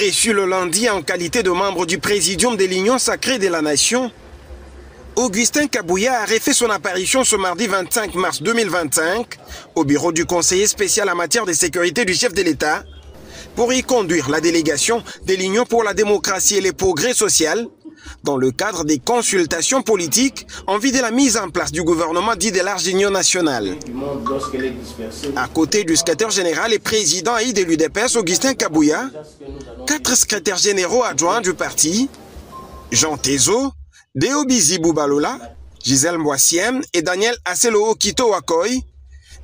Reçu le lundi en qualité de membre du Présidium de l'Union sacrée de la Nation, Augustin Kabouya a refait son apparition ce mardi 25 mars 2025 au bureau du conseiller spécial en matière de sécurité du chef de l'État pour y conduire la délégation de l'Union pour la démocratie et le progrès social dans le cadre des consultations politiques en vue de la mise en place du gouvernement dit de large union nationale. À côté du secrétaire général et président de l'UDPS, Augustin Kabouya, 4 secrétaires généraux adjoints du parti, Jean Tezo, Deobizi Boubalola, Gisèle Mboissiem et Daniel Aselo Okito Wakoy,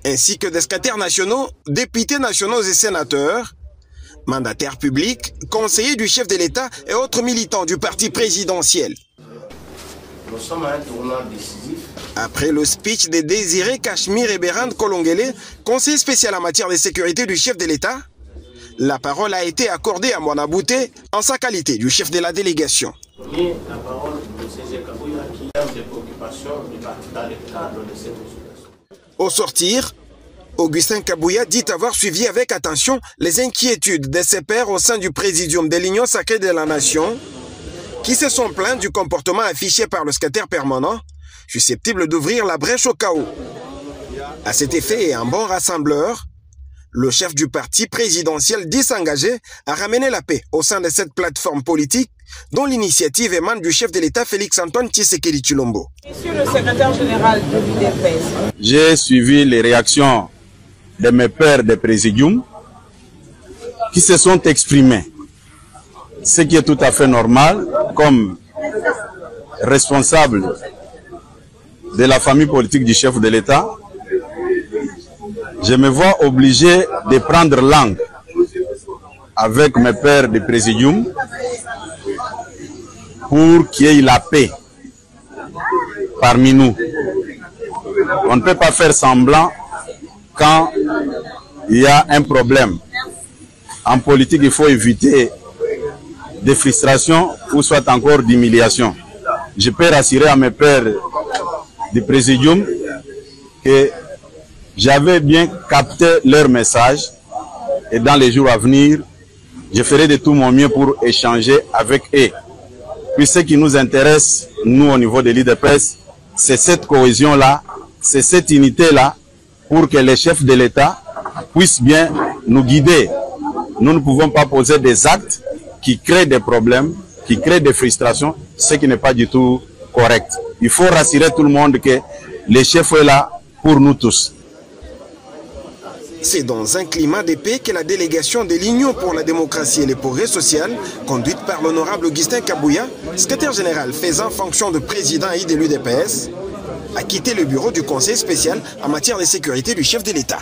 ainsi que des secrétaires nationaux, députés nationaux et sénateurs, mandataires publics, conseillers du chef de l'État et autres militants du parti présidentiel. Nous sommes à un tournant décisif. Après le speech de Désiré Cachemire et Bérande Kolongele, conseiller spécial en matière de sécurité du chef de l'État, la parole a été accordée à Moana Bouté en sa qualité du chef de la délégation. Et la parole de C.G. Kabouya qui a des préoccupations du parti dans le cadre de cette consultation. Au sortir, Augustin Kabouya dit avoir suivi avec attention les inquiétudes de ses pairs au sein du Présidium de l'Union sacrée de la Nation qui se sont plaints du comportement affiché par le secrétaire permanent, susceptible d'ouvrir la brèche au chaos. À cet effet et un bon rassembleur, le chef du parti présidentiel dit s'engager à ramener la paix au sein de cette plateforme politique dont l'initiative émane du chef de l'État Félix-Antoine Tshisekedi Tshilombo. Monsieur le secrétaire général de l'UDPS. J'ai suivi les réactions de mes pairs de présidium qui se sont exprimés, ce qui est tout à fait normal comme responsable de la famille politique du chef de l'État. Je me vois obligé de prendre langue avec mes pairs de présidium pour qu'il y ait la paix parmi nous. On ne peut pas faire semblant quand il y a un problème. En politique, il faut éviter des frustrations ou soit encore d'humiliation. Je peux rassurer à mes pairs du présidium que j'avais bien capté leur message et dans les jours à venir, je ferai de tout mon mieux pour échanger avec eux. Puis ce qui nous intéresse, nous au niveau de l'UDPS, c'est cette cohésion-là, c'est cette unité-là, pour que les chefs de l'État puissent bien nous guider. Nous ne pouvons pas poser des actes qui créent des problèmes, qui créent des frustrations, ce qui n'est pas du tout correct. Il faut rassurer tout le monde que le chef est là pour nous tous. C'est dans un climat de paix que la délégation de l'Union pour la démocratie et le progrès social, conduite par l'honorable Augustin Kabouya, secrétaire général faisant fonction de président de l'UDPS, a quitté le bureau du conseil spécial en matière de sécurité du chef de l'État.